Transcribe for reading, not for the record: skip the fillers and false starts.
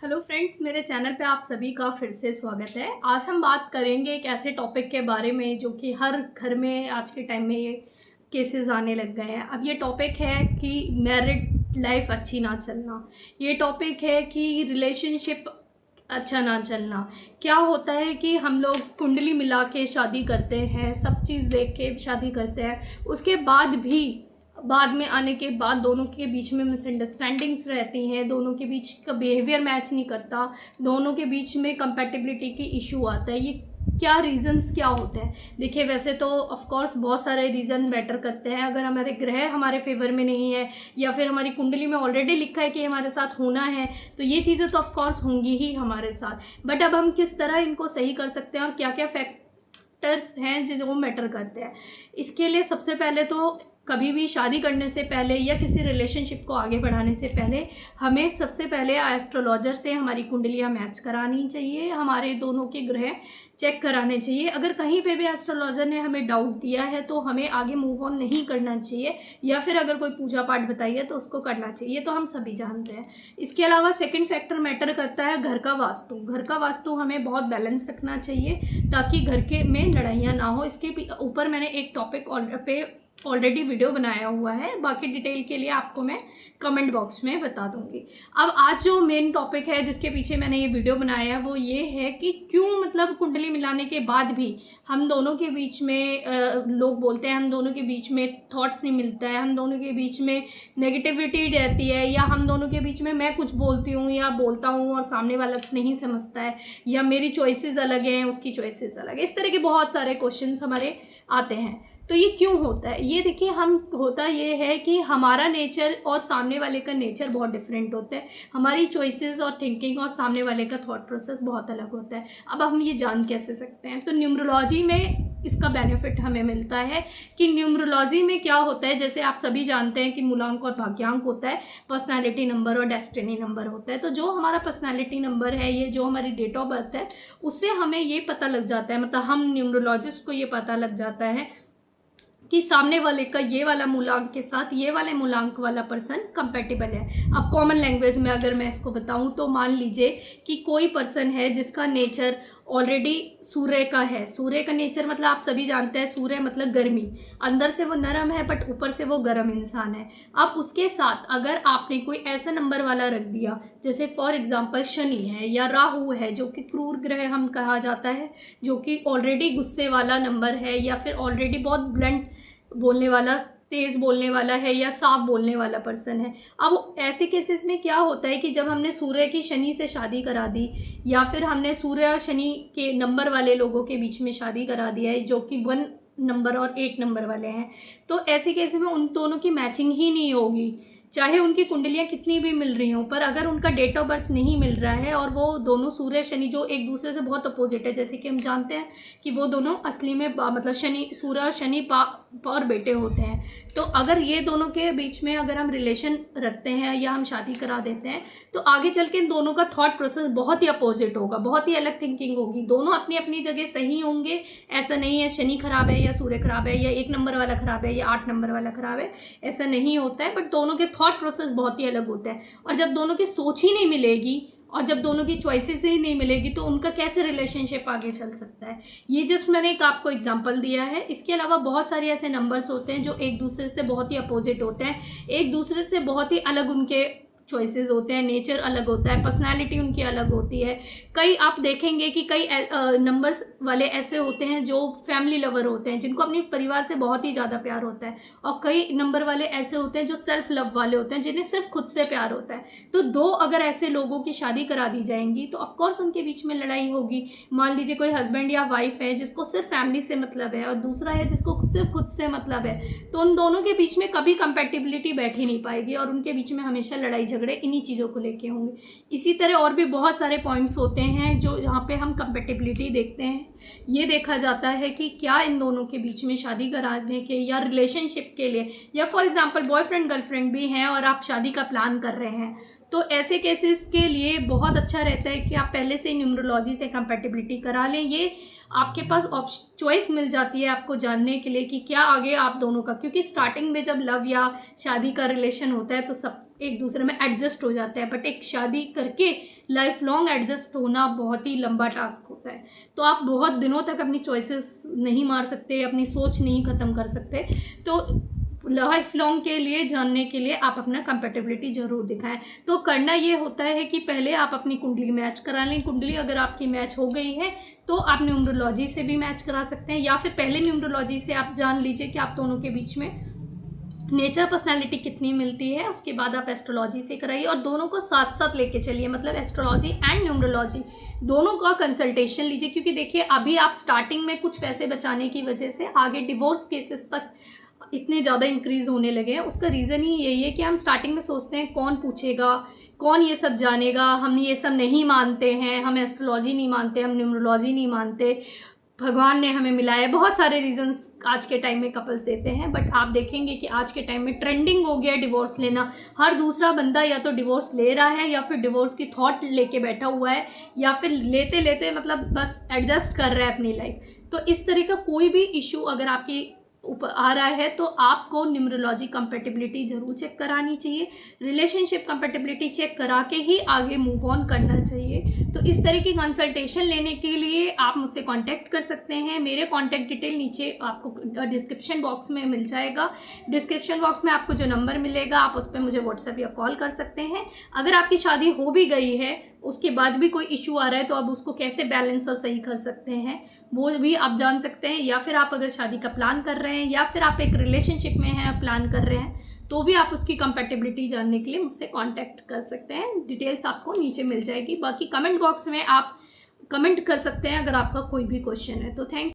Hello friends, मेरे channel पे आप सभी का फिर से स्वागत है। आज हम बात करेंगे एक ऐसे टॉपिक के बारे में जो कि हर घर में आज के टाइम में ये केसेस आने लग गए हैं। अब ये टॉपिक है कि मैरिड लाइफ अच्छी ना चलना। ये टॉपिक है कि रिलेशनशिप अच्छा ना चलना। क्या होता है कि हम लोग कुंडली मिला के शादी करते हैं, सब चीज़ देख के शादी करते हैं, उसके बाद भी बाद में आने के बाद दोनों के बीच में मिसअंडरस्टैंडिंग्स रहती हैं, दोनों के बीच का बिहेवियर मैच नहीं करता, दोनों के बीच में कंपैटिबिलिटी की इशू आता है। ये क्या रीज़न्स क्या होते हैं? देखिए, वैसे तो ऑफ कोर्स बहुत सारे रीज़न मैटर करते हैं। अगर हमारे ग्रह हमारे फेवर में नहीं है या फिर हमारी कुंडली में ऑलरेडी लिखा है कि हमारे साथ होना है, तो ये चीज़ें तो ऑफ कोर्स होंगी ही हमारे साथ। बट अब हम किस तरह इनको सही कर सकते हैं और क्या क्या फैक्टर्स हैं जो मैटर करते हैं, इसके लिए सबसे पहले तो कभी भी शादी करने से पहले या किसी रिलेशनशिप को आगे बढ़ाने से पहले हमें सबसे पहले एस्ट्रोलॉजर से हमारी कुंडलियाँ मैच करानी चाहिए, हमारे दोनों के ग्रह चेक कराने चाहिए। अगर कहीं पे भी एस्ट्रोलॉजर ने हमें डाउट दिया है तो हमें आगे मूव ऑन नहीं करना चाहिए, या फिर अगर कोई पूजा पाठ बताइए तो उसको करना चाहिए, तो हम सभी जानते हैं। इसके अलावा सेकंड फैक्टर मैटर करता है घर का वास्तु। घर का वास्तु हमें बहुत बैलेंस रखना चाहिए ताकि घर के में लड़ाइयाँ ना हो। इसके ऊपर मैंने एक टॉपिक पे ऑलरेडी वीडियो बनाया हुआ है, बाकी डिटेल के लिए आपको मैं कमेंट बॉक्स में बता दूंगी। अब आज जो मेन टॉपिक है जिसके पीछे मैंने ये वीडियो बनाया है वो ये है कि क्यों मतलब कुंडली मिलाने के बाद भी हम दोनों के बीच में लोग बोलते हैं हम दोनों के बीच में थॉट्स नहीं मिलता है, हम दोनों के बीच में नेगेटिविटी रहती है, या हम दोनों के बीच में मैं कुछ बोलती हूँ या बोलता हूँ और सामने वाला नहीं समझता है, या मेरी चॉइसेस अलग हैं उसकी चॉइसेस अलग है। इस तरह के बहुत सारे क्वेश्चंस हमारे आते हैं। तो ये क्यों होता है? ये देखिए, होता ये है कि हमारा नेचर और सामने वाले का नेचर बहुत डिफरेंट होता है। हमारी चॉइसेस और थिंकिंग और सामने वाले का थॉट प्रोसेस बहुत अलग होता है। अब हम ये जान कैसे सकते हैं? तो न्यूमरोलॉजी में इसका बेनिफिट हमें मिलता है कि न्यूमरोलॉजी में क्या होता है, जैसे आप सभी जानते हैं कि मूलांक और भाग्यांक होता है, पर्सनैलिटी नंबर और डेस्टिनी नंबर होता है। तो जो हमारा पर्सनैलिटी नंबर है, ये जो हमारी डेट ऑफ बर्थ है, उससे हमें ये पता लग जाता है, मतलब हम न्यूमरोलॉजिस्ट को ये पता लग जाता है कि सामने वाले का ये वाला मूलांक के साथ ये वाले मूलांक वाला पर्सन कंपेटिबल है। अब कॉमन लैंग्वेज में अगर मैं इसको बताऊं तो मान लीजिए कि कोई पर्सन है जिसका नेचर ऑलरेडी सूर्य का है। सूर्य का नेचर मतलब आप सभी जानते हैं, सूर्य मतलब गर्मी, अंदर से वो नरम है बट ऊपर से वो गर्म इंसान है। अब उसके साथ अगर आपने कोई ऐसा नंबर वाला रख दिया, जैसे फॉर एग्जांपल शनि है या राहु है जो कि क्रूर ग्रह हम कहा जाता है, जो कि ऑलरेडी गुस्से वाला नंबर है, या फिर ऑलरेडी बहुत ब्लंट बोलने वाला, तेज बोलने वाला है, या साफ बोलने वाला पर्सन है। अब ऐसे केसेस में क्या होता है कि जब हमने सूर्य की शनि से शादी करा दी, या फिर हमने सूर्य और शनि के नंबर वाले लोगों के बीच में शादी करा दिया है जो कि 1 नंबर और 8 नंबर वाले हैं, तो ऐसे केसेस में उन दोनों की मैचिंग ही नहीं होगी, चाहे उनकी कुंडलियाँ कितनी भी मिल रही हों। पर अगर उनका डेट ऑफ बर्थ नहीं मिल रहा है और वो दोनों सूर्य शनि जो एक दूसरे से बहुत अपोजिट है, जैसे कि हम जानते हैं कि वो दोनों असली में मतलब सूर्य और शनि और बेटे होते हैं, तो अगर ये दोनों के बीच में अगर हम रिलेशन रखते हैं या हम शादी करा देते हैं तो आगे चल के इन दोनों का थॉट प्रोसेस बहुत ही अपोजिट होगा, बहुत ही अलग थिंकिंग होगी। दोनों अपनी अपनी जगह सही होंगे, ऐसा नहीं है शनि खराब है या सूर्य खराब है, या 1 नंबर वाला खराब है या 8 नंबर वाला खराब है, ऐसा नहीं होता है। बट दोनों के थॉट प्रोसेस बहुत ही अलग होता है, और जब दोनों की सोच ही नहीं मिलेगी और जब दोनों की चॉइसेस ही नहीं मिलेगी तो उनका कैसे रिलेशनशिप आगे चल सकता है? ये जस्ट मैंने एक आपको एग्जांपल दिया है। इसके अलावा बहुत सारे ऐसे नंबर्स होते हैं जो एक दूसरे से बहुत ही अपोजिट होते हैं, एक दूसरे से बहुत ही अलग उनके चॉइसेस होते हैं, नेचर अलग होता है, पर्सनालिटी उनकी अलग होती है। कई आप देखेंगे कि कई नंबर्स वाले ऐसे होते हैं जो फैमिली लवर होते हैं, जिनको अपने परिवार से बहुत ही ज़्यादा प्यार होता है, और कई नंबर वाले ऐसे होते हैं जो सेल्फ लव वाले होते हैं, जिन्हें सिर्फ खुद से प्यार होता है। तो दो अगर ऐसे लोगों की शादी करा दी जाएंगी तो ऑफकोर्स उनके बीच में लड़ाई होगी। मान लीजिए कोई हस्बैंड या वाइफ है जिसको सिर्फ फैमिली से मतलब है और दूसरा है जिसको सिर्फ खुद से मतलब है, तो उन दोनों के बीच में कभी कंपेटिबिलिटी बैठ ही नहीं पाएगी और उनके बीच में हमेशा लड़ाई झगड़े इन्हीं चीज़ों को लेके होंगे। इसी तरह और भी बहुत सारे पॉइंट्स होते हैं जो यहाँ पे हम कंपेटिबिलिटी देखते हैं। ये देखा जाता है कि क्या इन दोनों के बीच में शादी कराने के या रिलेशनशिप के लिए, या फॉर एग्जांपल बॉयफ्रेंड गर्लफ्रेंड भी हैं और आप शादी का प्लान कर रहे हैं, तो ऐसे केसेस के लिए बहुत अच्छा रहता है कि आप पहले से न्यूमरोलॉजी से कंपैटिबिलिटी करा लें। ये आपके पास चॉइस मिल जाती है आपको जानने के लिए कि क्या आगे आप दोनों का, क्योंकि स्टार्टिंग में जब लव या शादी का रिलेशन होता है तो सब एक दूसरे में एडजस्ट हो जाता है, बट एक शादी करके लाइफ लॉन्ग एडजस्ट होना बहुत ही लंबा टास्क होता है। तो आप बहुत दिनों तक अपनी चॉइसेस नहीं मार सकते, अपनी सोच नहीं ख़त्म कर सकते। तो लाइफ लॉन्ग के लिए जानने के लिए आप अपना कंपैटिबिलिटी ज़रूर दिखाएं। तो करना ये होता है कि पहले आप अपनी कुंडली मैच करा लें। कुंडली अगर आपकी मैच हो गई है तो आप न्यूमरोलॉजी से भी मैच करा सकते हैं, या फिर पहले न्यूमरोलॉजी से आप जान लीजिए कि आप दोनों के बीच में नेचर पर्सनालिटी कितनी मिलती है, उसके बाद आप एस्ट्रोलॉजी से कराइए और दोनों को साथ साथ लेके चलिए, मतलब एस्ट्रोलॉजी एंड न्यूमरोलॉजी दोनों का कंसल्टेशन लीजिए। क्योंकि देखिए अभी आप स्टार्टिंग में कुछ पैसे बचाने की वजह से आगे डिवोर्स केसेस तक इतने ज़्यादा इंक्रीज होने लगे हैं। उसका रीज़न ही यही है कि हम स्टार्टिंग में सोचते हैं कौन पूछेगा, कौन ये सब जानेगा, हम ये सब नहीं मानते हैं, हम एस्ट्रोलॉजी नहीं मानते, हम न्यूमरोलॉजी नहीं मानते, भगवान ने हमें मिलाया। बहुत सारे रीजंस आज के टाइम में कपल्स देते हैं, बट आप देखेंगे कि आज के टाइम में ट्रेंडिंग हो गया डिवोर्स लेना। हर दूसरा बंदा या तो डिवोर्स ले रहा है या फिर डिवोर्स की थॉट लेके बैठा हुआ है, या फिर लेते लेते मतलब बस एडजस्ट कर रहा है अपनी लाइफ। तो इस तरह का कोई भी इशू अगर आपकी आ रहा है तो आपको न्यूमरोलॉजी कंपैटिबिलिटी जरूर चेक करानी चाहिए। रिलेशनशिप कंपैटिबिलिटी चेक करा के ही आगे मूव ऑन करना चाहिए। तो इस तरह की कंसल्टेशन लेने के लिए आप मुझसे कांटेक्ट कर सकते हैं। मेरे कांटेक्ट डिटेल नीचे आपको डिस्क्रिप्शन बॉक्स में मिल जाएगा। डिस्क्रिप्शन बॉक्स में आपको जो नंबर मिलेगा आप उस पर मुझे व्हाट्सएप या कॉल कर सकते हैं। अगर आपकी शादी हो भी गई है उसके बाद भी कोई इशू आ रहा है तो आप उसको कैसे बैलेंस और सही कर सकते हैं वो भी आप जान सकते हैं। या फिर आप अगर शादी का प्लान कर रहे हैं या फिर आप एक रिलेशनशिप में हैं, प्लान कर रहे हैं, तो भी आप उसकी कंपैटिबिलिटी जानने के लिए मुझसे कांटेक्ट कर सकते हैं। डिटेल्स आपको नीचे मिल जाएगी। बाकी कमेंट बॉक्स में आप कमेंट कर सकते हैं अगर आपका कोई भी क्वेश्चन है। तो थैंक